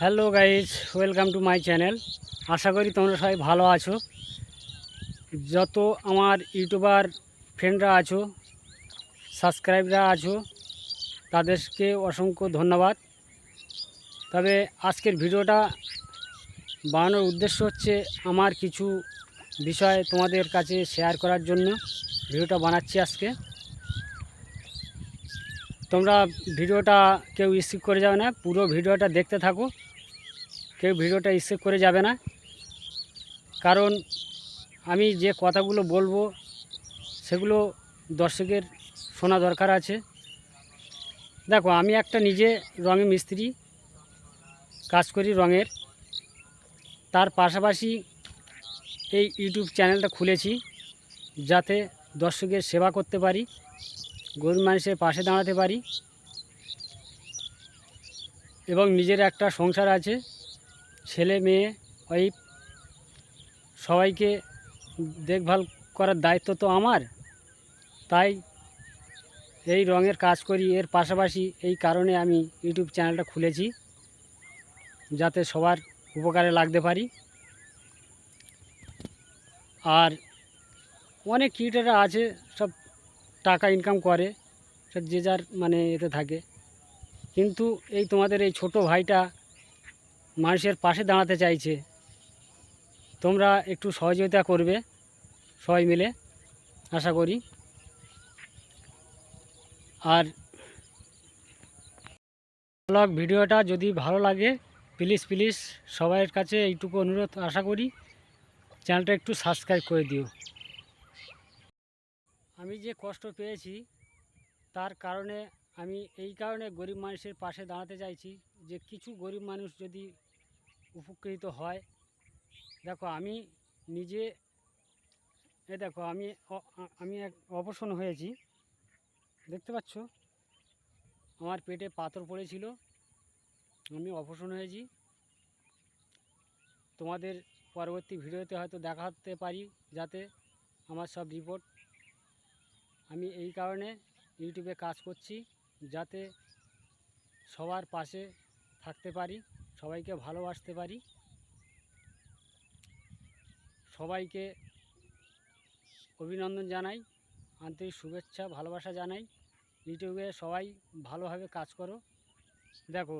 Hello guys, welcome to my channel. আশা করি তোমরা সবাই ভালো আছো। যত আমার ইউটিউবার ফ্রেন্ডরা আছো, সাবস্ক্রাইবরা আছো, তাদেরকে অসংখ্য ধন্যবাদ। তবে আজকের ভিডিওটা বানানোর উদ্দেশ্য হচ্ছে আমার কিছু বিষয় তোমাদের কাছে শেয়ার করার জন্য ভিডিওটা বানাচ্ছি আজকে। তোমরা ভিডিওটা কেউ স্কিপ করে যাবে না, পুরো ভিডিওটা দেখতে থাকো। কেউ ভিডিওটা স্কিপ করে যাবে না, কারণ আমি যে কথাগুলো বলবো সেগুলো দর্শকের শোনা দরকার আছে। দেখো, আমি একটা নিজে রঙের মিস্ত্রি, কাজ করি রঙের। তার পাশাপাশি এই ইউটিউব চ্যানেলটা খুলেছি যাতে দর্শকের সেবা করতে পারি, গরিব মানুষের পাশে দাঁড়াতে পারি, এবং নিজের একটা সংসার আছে, ছেলে মেয়ে ওয়াইফ, সবাইকে দেখভাল করার দায়িত্ব তো আমার। তাই এই রঙের কাজ করি, এর পাশাপাশি এই কারণে আমি ইউটিউব চ্যানেলটা খুলেছি যাতে সবার উপকারে লাগতে পারি। আর অনেক ক্রিয়েটাররা আছে, সব টাকা ইনকাম করে, সব যে যার এতে থাকে। কিন্তু এই তোমাদের এই ছোট ভাইটা মানুষের পাশে দাঁড়াতে চাইছে, তোমরা একটু সহযোগিতা করবে সবাই মিলে, আশা করি। আর ব্লগ ভিডিওটা যদি ভালো লাগে, প্লিজ প্লিজ সবাইয়ের কাছে এইটুকু অনুরোধ আশা করি, চ্যানেলটা একটু সাবস্ক্রাইব করে দিও। আমি যে কষ্ট পেয়েছি তার কারণে আমি এই কারণে গরিব মানুষের পাশে দাঁড়াতে চাইছি, যে কিছু গরিব মানুষ যদি উপকৃত হয়। দেখো, আমি নিজে দেখো, আমি এক অপারেশন হয়েছি, দেখতে পাচ্ছ আমার পেটে পাথর পড়েছিল, আমি অপারেশন হয়েছি। তোমাদের পরবর্তী ভিডিওতে হয়তো দেখাতে পারি যাতে আমার সব রিপোর্ট। আমি এই কারণে ইউটিউবে কাজ করছি যাতে সবার পাশে থাকতে পারি, সবাইকে ভালোবাসতে পারি, সবাইকে অভিনন্দন জানাই, আন্তরিক শুভেচ্ছা ভালোবাসা জানাই। ইউটিউবে সবাই ভালোভাবে কাজ করো। দেখো,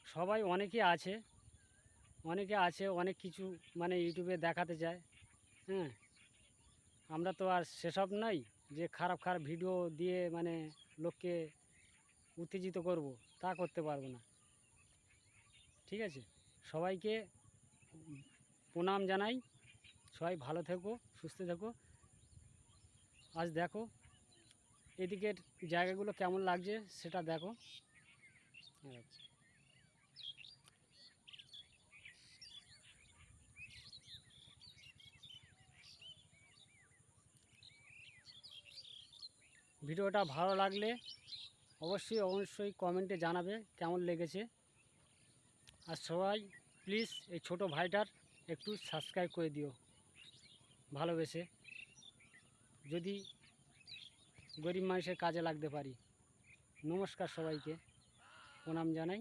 সবাই অনেকে আছে অনেক কিছু ইউটিউবে দেখাতে চায়। হ্যাঁ, আমরা তো আর সেসব নাই যে খারাপ খারাপ ভিডিও দিয়ে লোককে উত্তেজিত করব, তা করতে পারবো না। ঠিক আছে, সবাইকে প্রণাম জানাই, সবাই ভালো থেকো, সুস্থ থেকো। আজ দেখো এদিকের জায়গাগুলো কেমন লাগছে সেটা দেখো। ভিডিওটা ভালো লাগলে অবশ্যই অবশ্যই কমেন্টে জানাবে কেমন লেগেছে। আর সবাই প্লিজ এই ছোট ভাইটার একটু সাবস্ক্রাইব করে দিও ভালোবেসে, যদি গরিব মানুষের কাজে লাগতে পারি। নমস্কার, সবাইকে প্রণাম জানাই।